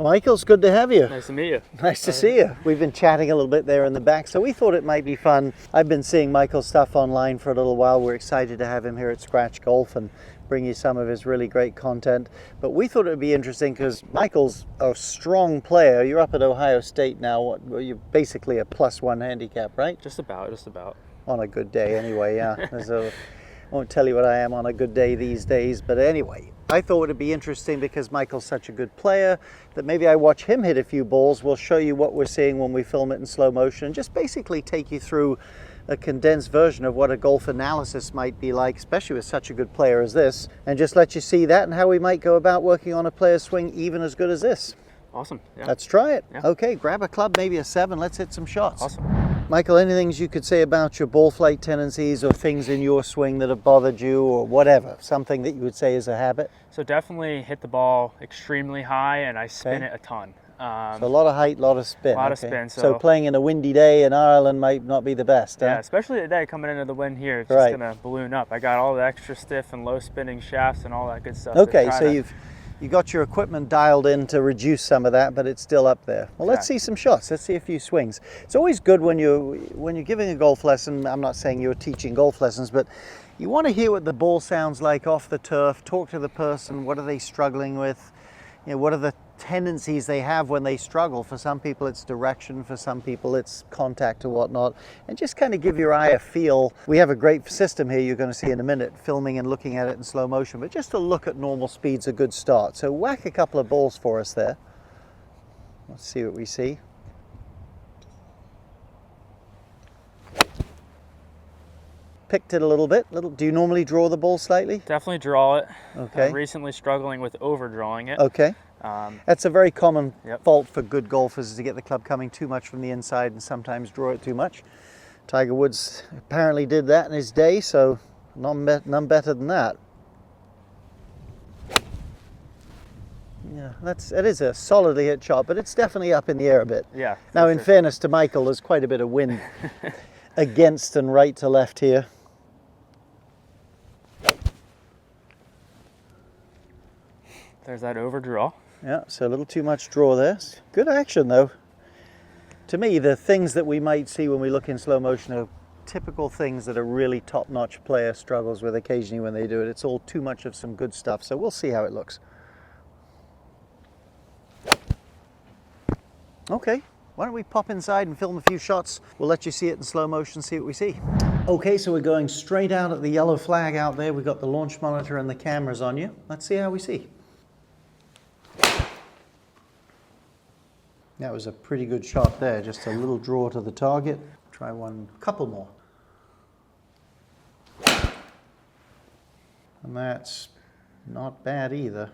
Michael, it's good to have you. Nice to meet you. Nice to see you. We've been chatting a little bit there in the back, so we thought it might be fun. I've been seeing Michael's stuff online for a little while. We're excited to have him here at Scratch Golf and bring you some of his really great content. But we thought it would be interesting because Michael's a strong player. You're up at Ohio State now. You're basically a +1 handicap, right? Just about. On a good day anyway, yeah. I won't tell you what I am on a good day these days, but anyway. I thought it would be interesting because Michael's such a good player that maybe I watch him hit a few balls. We'll show you what we're seeing when we film it in slow motion and just basically take you through a condensed version of what a golf analysis might be like, especially with such a good player as this, and just let you see that and how we might go about working on a player's swing even as good as this. Awesome. Yeah. Let's try it. Yeah. Okay, grab a club, maybe a 7. Let's hit some shots. Awesome. Michael, anything you could say about your ball flight tendencies or things in your swing that have bothered you or whatever? Something that you would say is a habit? So definitely hit the ball extremely high and I spin it a ton. So a lot of height, a lot of spin. A lot of spin. So playing in a windy day in Ireland might not be the best, Yeah, huh? especially today coming into the wind here. It's just going to balloon up. I got all the extra stiff and low spinning shafts and all that good stuff. Okay, so you got your equipment dialed in to reduce some of that, but it's still up there. Well, let's see some shots. Let's see a few swings. It's always good when you're giving a golf lesson. I'm not saying you're teaching golf lessons, but you want to hear what the ball sounds like off the turf. Talk to the person. What are they struggling with? You know, what are the tendencies they have when they struggle? For some people it's direction, for some people it's contact or whatnot, and just kind of give your eye a feel. We have a great system here you're going to see in a minute, filming and looking at it in slow motion, but just to look at normal speed's a good start. So whack a couple of balls for us there. Let's see what we see. Picked it a little bit. Do you normally draw the ball slightly? Definitely draw it. Okay. I'm recently struggling with overdrawing it. Okay. That's a very common fault for good golfers, is to get the club coming too much from the inside and sometimes draw it too much. Tiger Woods apparently did that in his day, so none better than that. Yeah, it is a solidly hit shot, but it's definitely up in the air a bit. Yeah. Now, in fairness to Michael, there's quite a bit of wind against and right to left here. There's that overdraw. Yeah, so a little too much draw there. Good action though. To me, the things that we might see when we look in slow motion are typical things that a really top-notch player struggles with occasionally when they do it. It's all too much of some good stuff, so we'll see how it looks. Okay, why don't we pop inside and film a few shots? We'll let you see it in slow motion, see what we see. Okay, so we're going straight out at the yellow flag out there. We've got the launch monitor and the cameras on you. Let's see how we see. That was a pretty good shot there, just a little draw to the target. Try couple more. And that's not bad either.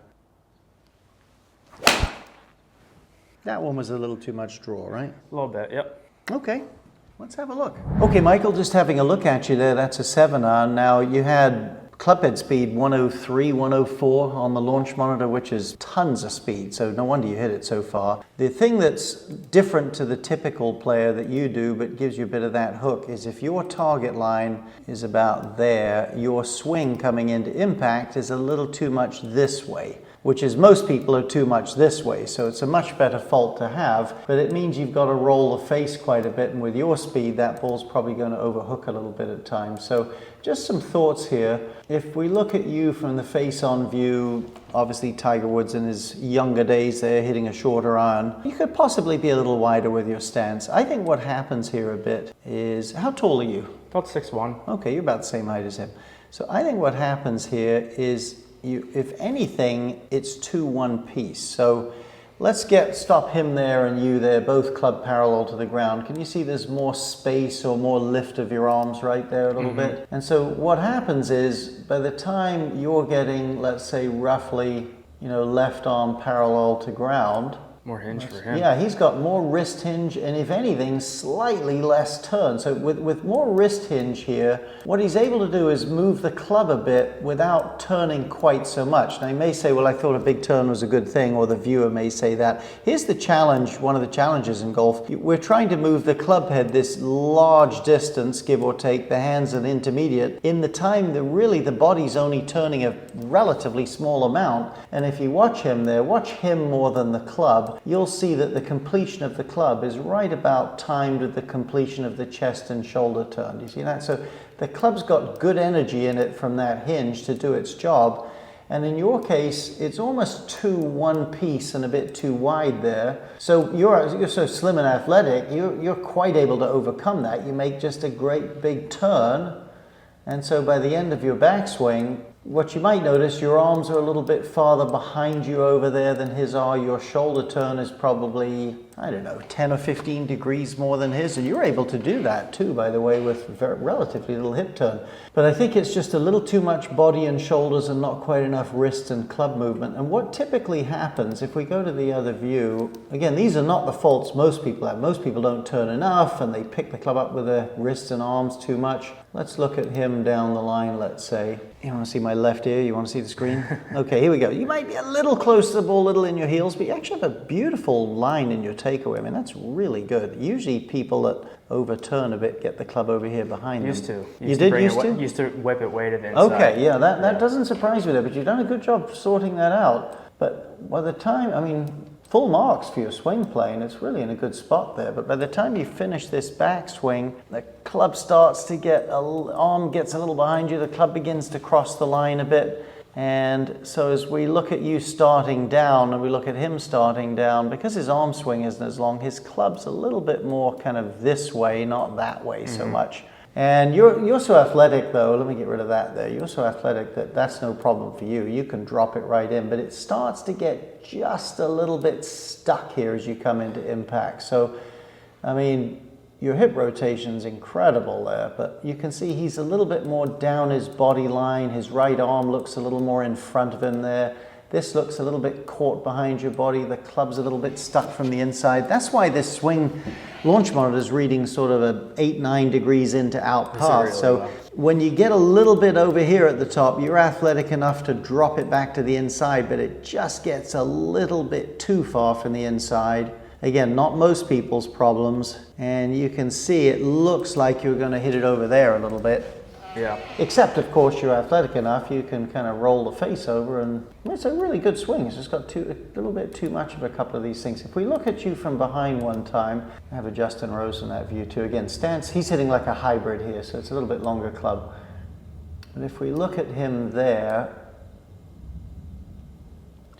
That one was a little too much draw, right? A little bit, yep. Okay, let's have a look. Okay, Michael, just having a look at you there, that's a 7-iron. Now, you had clubhead speed 103, 104 on the launch monitor, which is tons of speed, so no wonder you hit it so far. The thing that's different to the typical player that you do, but gives you a bit of that hook, is if your target line is about there, your swing coming into impact is a little too much this way, which is most people are too much this way, so it's a much better fault to have, but it means you've got to roll the face quite a bit, and with your speed, that ball's probably going to overhook a little bit at times. So just some thoughts here. If we look at you from the face-on view, obviously Tiger Woods in his younger days there hitting a shorter iron, you could possibly be a little wider with your stance. I think what happens here a bit is, how tall are you? About 6'1". Okay, you're about the same height as him. So I think what happens here is, if anything, it's 2-1 piece. So let's stop him there and you there, both club parallel to the ground. Can you see there's more space or more lift of your arms right there a little bit? And so what happens is, by the time you're getting, let's say, roughly, left arm parallel to ground, More hinge for him. Yeah, he's got more wrist hinge and, if anything, slightly less turn. So with more wrist hinge here, what he's able to do is move the club a bit without turning quite so much. Now, you may say, well, I thought a big turn was a good thing, or the viewer may say that. Here's the challenge, one of the challenges in golf. We're trying to move the club head this large distance, give or take, the hands an intermediate, in the time that really the body's only turning a relatively small amount. And if you watch him there, watch him more than the club. club, you'll see that the completion of the club is right about timed with the completion of the chest and shoulder turn. Do you see that? So the club's got good energy in it from that hinge to do its job. And in your case, it's almost too one piece and a bit too wide there. So you're so slim and athletic, you're quite able to overcome that. You make just a great big turn. And so by the end of your backswing, what you might notice, your arms are a little bit farther behind you over there than his are. Your shoulder turn is probably, I don't know, 10 or 15 degrees more than his. And you're able to do that too, by the way, with relatively little hip turn. But I think it's just a little too much body and shoulders and not quite enough wrist and club movement. And what typically happens, if we go to the other view, again, these are not the faults most people have. Most people don't turn enough and they pick the club up with their wrists and arms too much. Let's look at him down the line, let's say. You want to see my left ear? You want to see the screen? Okay, here we go. You might be a little close to the ball, a little in your heels, but you actually have a beautiful line in your takeaway. I mean, that's really good. Usually people that overturn a bit get the club over here behind Used them. to. You did used to? Used to whip it way to the inside. Okay, yeah, that doesn't surprise me there, but you've done a good job sorting that out. But by the time, I mean, full marks for your swing play, and it's really in a good spot there. But by the time you finish this backswing, the club starts to get, arm gets a little behind you, the club begins to cross the line a bit. And so as we look at you starting down and we look at him starting down, because his arm swing isn't as long, his club's a little bit more kind of this way, not that way so much. And you're so athletic though, let me get rid of that there, you're so athletic that that's no problem for you. You can drop it right in, but it starts to get just a little bit stuck here as you come into impact. So, I mean, your hip rotation's incredible there, but you can see he's a little bit more down his body line. His right arm looks a little more in front of him there. This looks a little bit caught behind your body. The club's a little bit stuck from the inside. That's why this swing launch monitor is reading sort of a 8-9 degrees into out path. Really So well. when you get a little bit over here at the top, you're athletic enough to drop it back to the inside, but it just gets a little bit too far from the inside. Again, not most people's problems. And you can see it looks like you're going to hit it over there a little bit. Yeah. Except, of course, you're athletic enough, you can kind of roll the face over, and it's a really good swing. It's just got a little bit too much of a couple of these things. If we look at you from behind one time, I have a Justin Rose in that view too. Again, stance, he's hitting like a hybrid here, so it's a little bit longer club. But if we look at him there,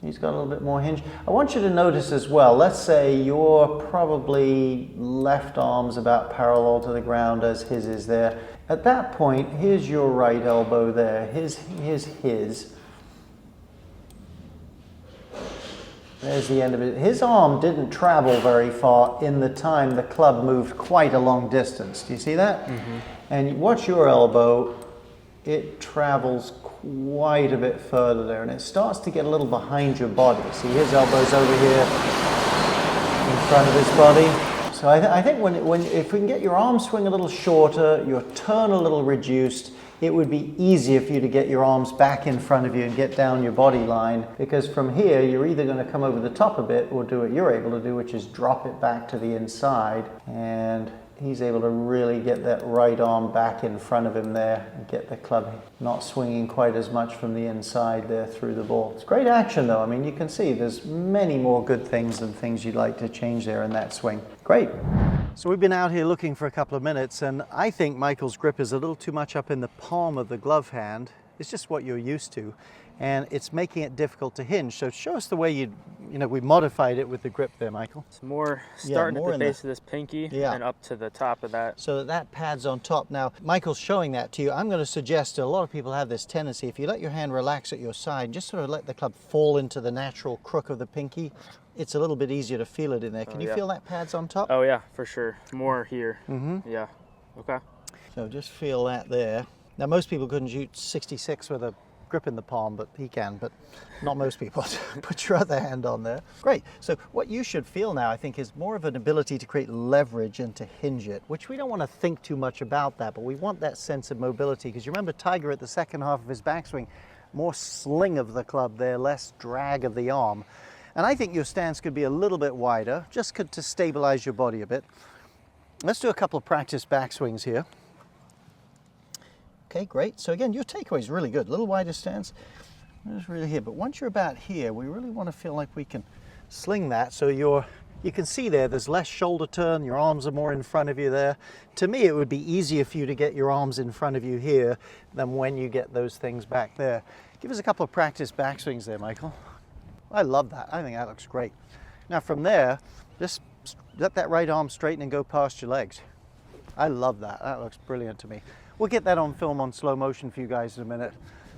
he's got a little bit more hinge. I want you to notice as well, let's say you're probably left arm's about parallel to the ground as his is there. At that point, here's your right elbow there. Here's his. There's the end of it. His arm didn't travel very far in the time the club moved quite a long distance. Do you see that? Mm-hmm. And watch your elbow. It travels quite a bit further there, and it starts to get a little behind your body. See, his elbow's over here in front of his body. So I think if we can get your arm swing a little shorter, your turn a little reduced, it would be easier for you to get your arms back in front of you and get down your body line, because from here you're either going to come over the top a bit or do what you're able to do, which is drop it back to the inside. And he's able to really get that right arm back in front of him there and get the club not swinging quite as much from the inside there through the ball. It's great action though. I mean, you can see there's many more good things than things you'd like to change there in that swing. Great. So we've been out here looking for a couple of minutes, and I think Michael's grip is a little too much up in the palm of the glove hand. It's just what you're used to, and it's making it difficult to hinge. So show us the way we modified it with the grip there, Michael. It's more starting more at the base of this pinky and up to the top of that. So that pad's on top. Now, Michael's showing that to you. I'm going to suggest a lot of people have this tendency, if you let your hand relax at your side, just sort of let the club fall into the natural crook of the pinky, it's a little bit easier to feel it in there. Can you feel that pad's on top? Oh yeah, for sure. More here. Mm-hmm. Yeah. Okay. So just feel that there. Now, most people couldn't shoot 66 with a grip in the palm, but he can, but not most people. Put your other hand on there. Great. So what you should feel now, I think, is more of an ability to create leverage and to hinge it, which we don't want to think too much about that, but we want that sense of mobility, because you remember Tiger at the second half of his backswing, more sling of the club there, less drag of the arm. And I think your stance could be a little bit wider, just to stabilize your body a bit. Let's do a couple of practice backswings here. Okay, great. So again, your takeaway is really good. A little wider stance. Just really here. But once you're about here, we really want to feel like we can sling that so you can see there's less shoulder turn, your arms are more in front of you there. To me, it would be easier for you to get your arms in front of you here than when you get those things back there. Give us a couple of practice backswings there, Michael. I love that. I think that looks great. Now from there, just let that right arm straighten and go past your legs. I love that. That looks brilliant to me. We'll get that on film on slow motion for you guys in a minute,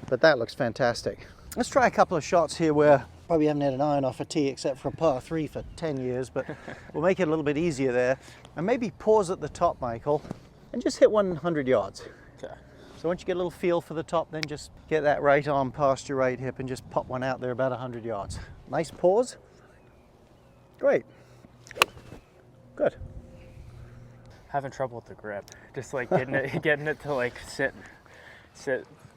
but that looks fantastic. Let's try a couple of shots here where probably haven't had an iron off a tee except for a par 3 for 10 years, but we'll make it a little bit easier there. And maybe pause at the top, Michael, and just hit 100 yards. Okay. So once you get a little feel for the top, then just get that right arm past your right hip and just pop one out there about 100 yards. Nice pause. Great. Good. Having trouble with the grip. Just like getting it to like sit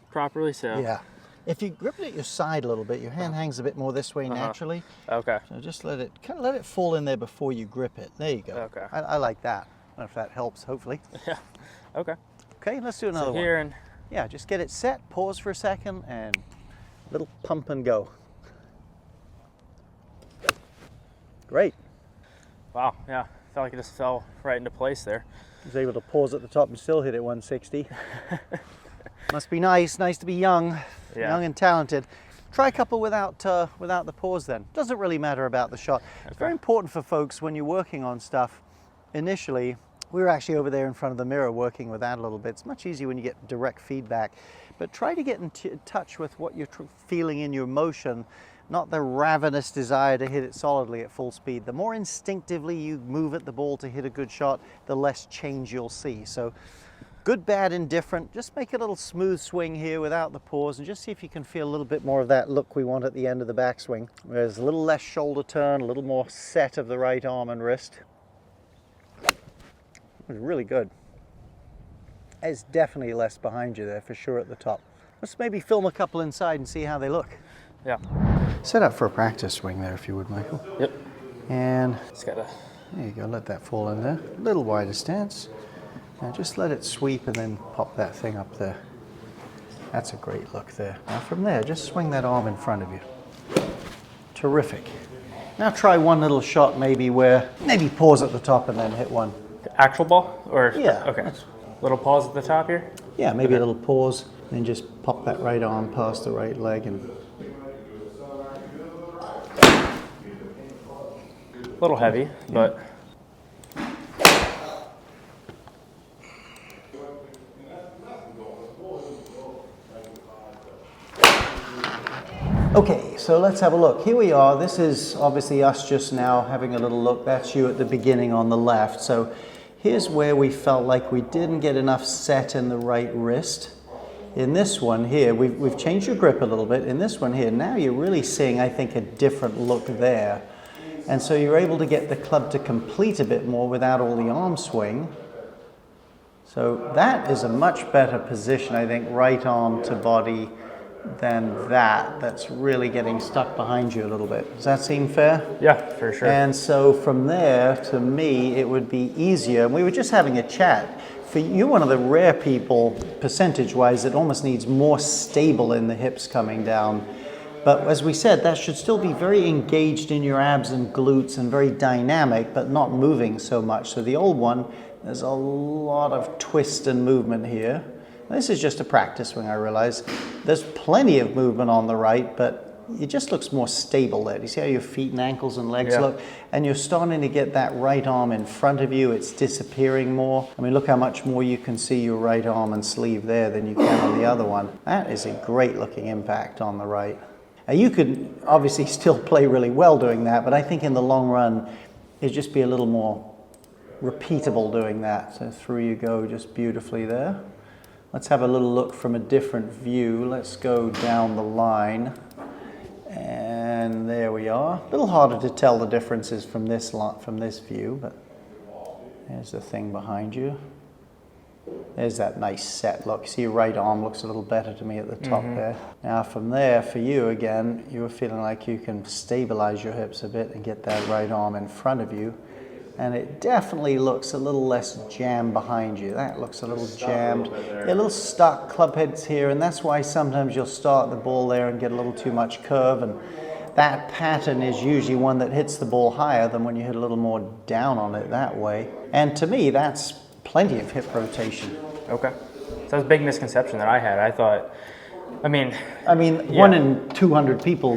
properly. So yeah. If you grip it at your side a little bit, your hand hangs a bit more this way naturally. Okay. So just let it fall in there before you grip it. There you go. Okay. I like that. I don't know if that helps, hopefully. Yeah. Okay. Okay, let's do another one. Here and yeah, just get it set, pause for a second, and little pump and go. Great. wow, yeah. Felt like it just fell right into place there. I was able to pause at the top and still hit it 160. Must be nice to be young, young and talented. Try a couple without the pause then. Doesn't really matter about the shot. It's very important for folks when you're working on stuff. Initially, we were actually over there in front of the mirror working with that a little bit. It's much easier when you get direct feedback. But try to get in touch with what you're feeling in your motion, not the ravenous desire to hit it solidly at full speed. The more instinctively you move at the ball to hit a good shot, the less change you'll see. So good, bad, indifferent. Just make a little smooth swing here without the pause and just see if you can feel a little bit more of that look we want at the end of the backswing. There's a little less shoulder turn, a little more set of the right arm and wrist. It was really good. There's definitely less behind you there for sure at the top. Let's maybe film a couple inside and see how they look. Yeah. Set up for a practice swing there if you would, Michael. Yep. And Just gotta. there you go, let that fall in there. A little wider stance. Now just let it sweep and then pop that thing up there. That's a great look there. Now from there, just swing that arm in front of you. Terrific. Now try one little shot maybe pause at the top and then hit one. Actual ball? Or Yeah. Okay. Little pause at the top here? Yeah, maybe a little pause, then just pop that right arm past the right leg and A little heavy, but okay, so let's have a look. Here we are. This is obviously us just now having a little look. That's you at the beginning on the left. So here's where we felt like we didn't get enough set in the right wrist. In this one here, we've changed your grip a little bit. In this one here, now you're really seeing, I think, a different look there. And so you're able to get the club to complete a bit more without all the arm swing. So that is a much better position, I think, right arm to body than that's really getting stuck behind you a little bit. Does that seem fair? yeah, for sure. And so from there, to me, it would be easier. And we were just having a chat. For you, one of the rare people, percentage-wise, that almost needs more stable in the hips coming down. But as we said, that should still be very engaged in your abs and glutes and very dynamic, but not moving so much. So the old one, there's a lot of twist and movement here. This is just a practice swing, I realize. There's plenty of movement on the right, but it just looks more stable there. Do you see how your feet and ankles and legs look? And you're starting to get that right arm in front of you. It's disappearing more. I mean, look how much more you can see your right arm and sleeve there than you can on the other one. That is a great looking impact on the right. Now you could obviously still play really well doing that, but I think in the long run, it'd just be a little more repeatable doing that. So through you go just beautifully there. Let's have a little look from a different view. Let's go down the line. And there we are. A little harder to tell the differences from this view, but there's the thing behind you. There's that nice set look. See, your right arm looks a little better to me at the top there. Now from there, for you again, you were feeling like you can stabilize your hips a bit and get that right arm in front of you. And it definitely looks a little less jammed behind you. That looks a little jammed. A little stuck club heads here, and that's why sometimes you'll start the ball there and get a little too much curve, and that pattern is usually one that hits the ball higher than when you hit a little more down on it that way. And to me, that's plenty of hip rotation. Okay. So that's a big misconception that I had. I thought, I mean, yeah. 1 in 200 people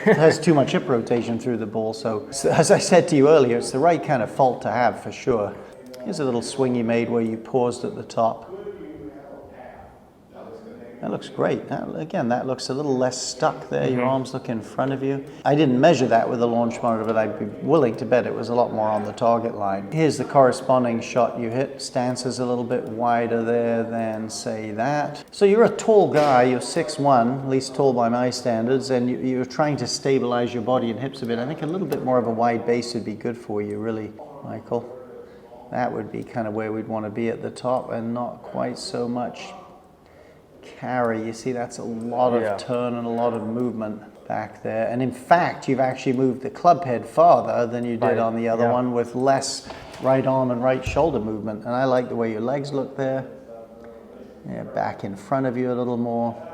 has too much hip rotation through the ball. So as I said to you earlier, it's the right kind of fault to have for sure. Here's a little swing you made where you paused at the top. That looks great. Again, that looks a little less stuck there. Your arms look in front of you. I didn't measure that with the launch monitor, but I'd be willing to bet it was a lot more on the target line. Here's the corresponding shot you hit. Stance is a little bit wider there than, say, that. So you're a tall guy. You're 6'1", at least tall by my standards, and you're trying to stabilize your body and hips a bit. I think a little bit more of a wide base would be good for you, really, Michael. That would be kind of where we'd want to be at the top, and not quite so much carry. You see, that's a lot of turn and a lot of movement back there. And in fact, you've actually moved the club head farther than you did on the other one, with less right arm and right shoulder movement. And I like the way your legs look there. Yeah, back in front of you a little more.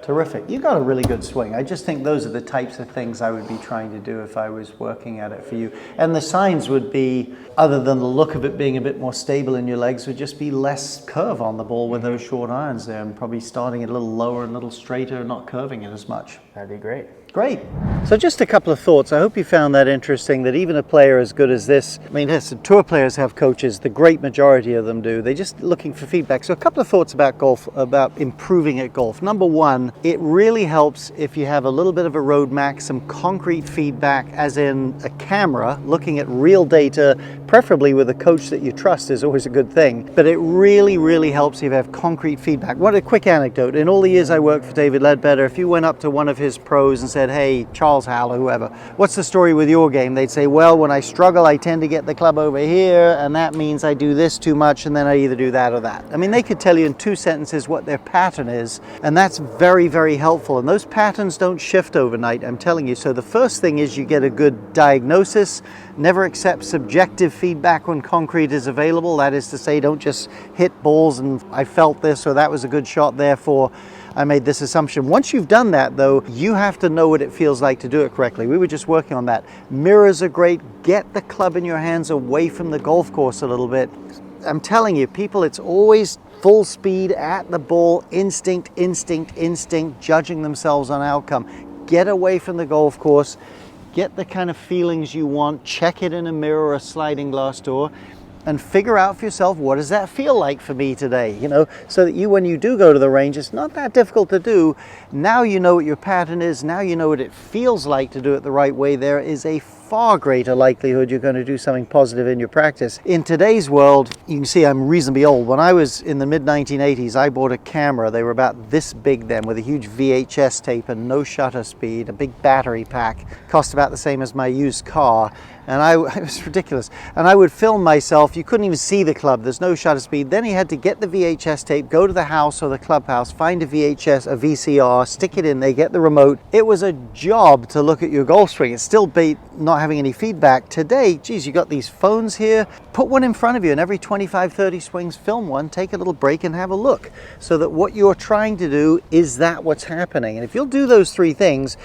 Terrific. You got a really good swing. I just think those are the types of things I would be trying to do if I was working at it for you. And the signs would be, other than the look of it being a bit more stable in your legs, would just be less curve on the ball with those short irons there, and probably starting it a little lower and a little straighter and not curving it as much. That'd be great. Great. So just a couple of thoughts. I hope you found that interesting, that even a player as good as this, I mean, listen, tour players have coaches, the great majority of them do. They're just looking for feedback. So a couple of thoughts about golf, about improving at golf. Number one, it really helps if you have a little bit of a roadmap, some concrete feedback, as in a camera, looking at real data, preferably with a coach that you trust is always a good thing. But it really, really helps if you have concrete feedback. What a quick anecdote. In all the years I worked for David Ledbetter, if you went up to one of his pros and said, hey, Charles Howell or whoever, what's the story with your game? They'd say, well, when I struggle, I tend to get the club over here, and that means I do this too much, and then I either do that or that. I mean, they could tell you in 2 sentences what their pattern is, and that's very, very helpful. And those patterns don't shift overnight, I'm telling you. So the first thing is you get a good diagnosis. Never accept subjective feedback when concrete is available. That is to say, don't just hit balls and I felt this, or that was a good shot, therefore I made this assumption. Once you've done that, though, you have to know what it feels like to do it correctly. We were just working on that. Mirrors are great. Get the club in your hands away from the golf course a little bit. I'm telling you, people, it's always full speed at the ball, instinct, instinct, instinct, judging themselves on outcome. Get away from the golf course. Get the kind of feelings you want. Check it in a mirror or a sliding glass door, and figure out for yourself, what does that feel like for me today? You know, so that you, when you do go to the range, it's not that difficult to do. Now you know what your pattern is. Now you know what it feels like to do it the right way. There is a far greater likelihood you're going to do something positive in your practice. In today's world, you can see I'm reasonably old. When I was in the mid-1980s, I bought a camera. They were about this big then, with a huge VHS tape and no shutter speed, a big battery pack. Cost about the same as my used car. And it was ridiculous. And I would film myself. You couldn't even see the club. There's no shutter speed. Then you had to get the VHS tape, go to the house or the clubhouse, find a VHS, a VCR, stick it in there, get the remote. It was a job to look at your golf swing. It still beat not having any feedback. Today, geez, you got these phones here. Put one in front of you, and every 25, 30 swings, film one, take a little break and have a look. So that what you're trying to do is that what's happening. And if you'll do those 3 things,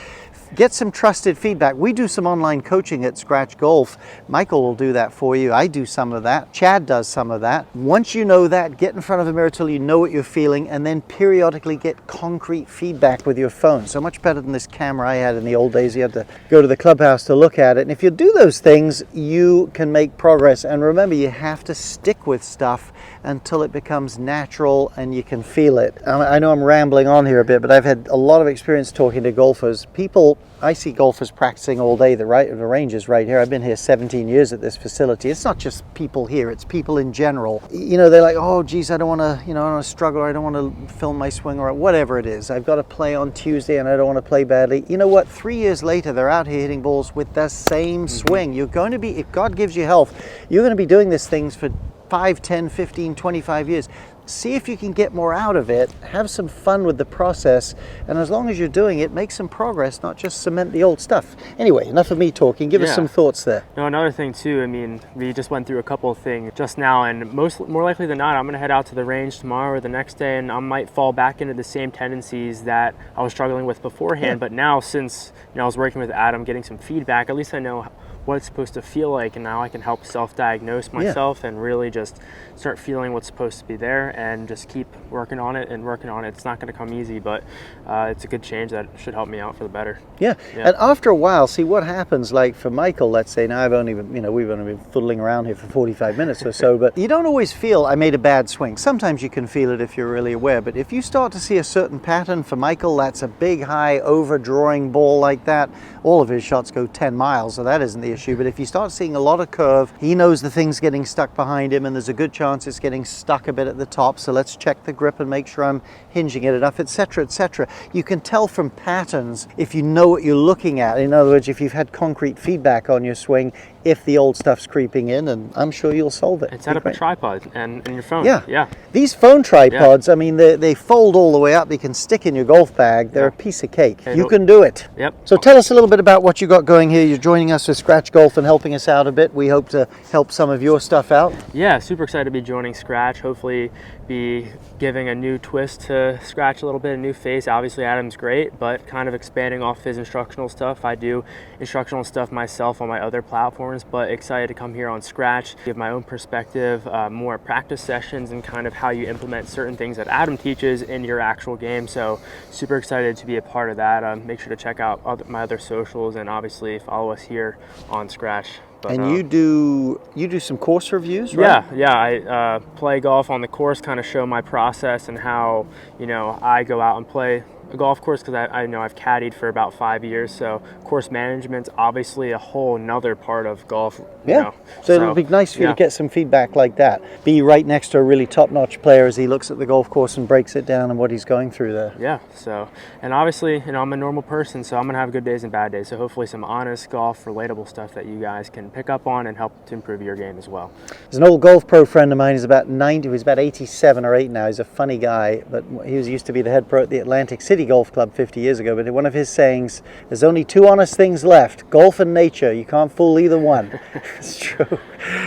get some trusted feedback. We do some online coaching at Scratch Golf. Michael will do that for you. I do some of that. Chad does some of that. Once you know that, get in front of a mirror till you know what you're feeling, and then periodically get concrete feedback with your phone. So much better than this camera I had in the old days. You had to go to the clubhouse to look at it. And if you do those things, you can make progress. And remember, you have to stick with stuff until it becomes natural and you can feel it. I know I'm rambling on here a bit, but I've had a lot of experience talking to golfers. People, I see golfers practicing all day. The range is right here. I've been here 17 years at this facility. It's not just people here, it's people in general. You know, they're like, oh geez, I don't want to, I don't want to struggle, or I don't want to film my swing, or whatever it is. I've got to play on Tuesday and I don't want to play badly. You know what? 3 years later, they're out here hitting balls with the same swing. You're going to be, if God gives you health, you're going to be doing these things for 5, 10, 15, 25 years. see if you can get more out of it, have some fun with the process, and as long as you're doing it, make some progress, not just cement the old stuff. Anyway, enough of me talking. Give us some thoughts there. No, another thing too, I mean, we just went through a couple of things just now, and more likely than not, I'm going to head out to the range tomorrow or the next day, and I might fall back into the same tendencies that I was struggling with beforehand. But now, since I was working with Adam, getting some feedback, at least I know what it's supposed to feel like, and now I can help self-diagnose myself and really just start feeling what's supposed to be there and just keep working on it and working on it. It's not going to come easy, but it's a good change that should help me out for the better. Yeah. And after a while, see what happens, like for Michael, let's say, now I've only been, we've only been fiddling around here for 45 minutes or so, but you don't always feel I made a bad swing. Sometimes you can feel it if you're really aware, but if you start to see a certain pattern for Michael, that's a big, high, overdrawing ball like that, all of his shots go 10 miles, so that isn't the issue. But if you start seeing a lot of curve, he knows the thing's getting stuck behind him, and there's a good chance it's getting stuck a bit at the top, so let's check the grip and make sure I'm hinging it enough, etc., etc. You can tell from patterns if you know what you're looking at. In other words, if you've had concrete feedback on your swing, if the old stuff's creeping in, and I'm sure you'll solve it. And set up a tripod and your phone. Yeah. These phone tripods, I mean, they fold all the way up. You can stick in your golf bag. They're a piece of cake. You can do it. Yep. So tell us a little bit about what you got going here. You're joining us with Scratch Golf and helping us out a bit. We hope to help some of your stuff out. Yeah, super excited to be joining Scratch. Hopefully be giving a new twist to Scratch a little bit, a new face. Obviously Adam's great, but kind of expanding off his instructional stuff. I do instructional stuff myself on my other platforms, but excited to come here on Scratch, give my own perspective, more practice sessions, and kind of how you implement certain things that Adam teaches in your actual game. So super excited to be a part of that. Make sure to check out my other socials, and obviously follow us here on Scratch. But, and you do some course reviews, right? Yeah. I play golf on the course, kind of show my process and how I go out and play a golf course, because I know I've caddied for about 5 years, so course management's obviously a whole nother part of golf. So it'll be nice for you to get some feedback like that. Be right next to a really top-notch player as he looks at the golf course and breaks it down and what he's going through there. Yeah. So, and obviously, I'm a normal person, so I'm gonna have good days and bad days. So hopefully, some honest golf, relatable stuff that you guys can pick up on and help to improve your game as well. There's an old golf pro friend of mine. He's about 90. He's about 87 or 8 now. He's a funny guy, but he used to be the head pro at the Atlantic City Golf Club 50 years ago. But one of his sayings: "There's only two honest things left: golf and nature. You can't fool either one." It's true.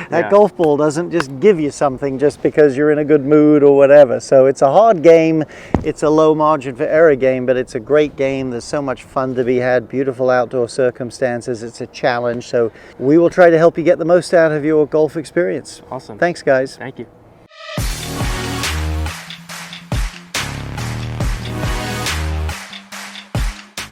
That golf ball doesn't just give you something just because you're in a good mood or whatever. So it's a hard game. It's a low margin for error game, but it's a great game. There's so much fun to be had. Beautiful outdoor circumstances. It's a challenge. So we will try to help you get the most out of your golf experience. Awesome. Thanks, guys. Thank you.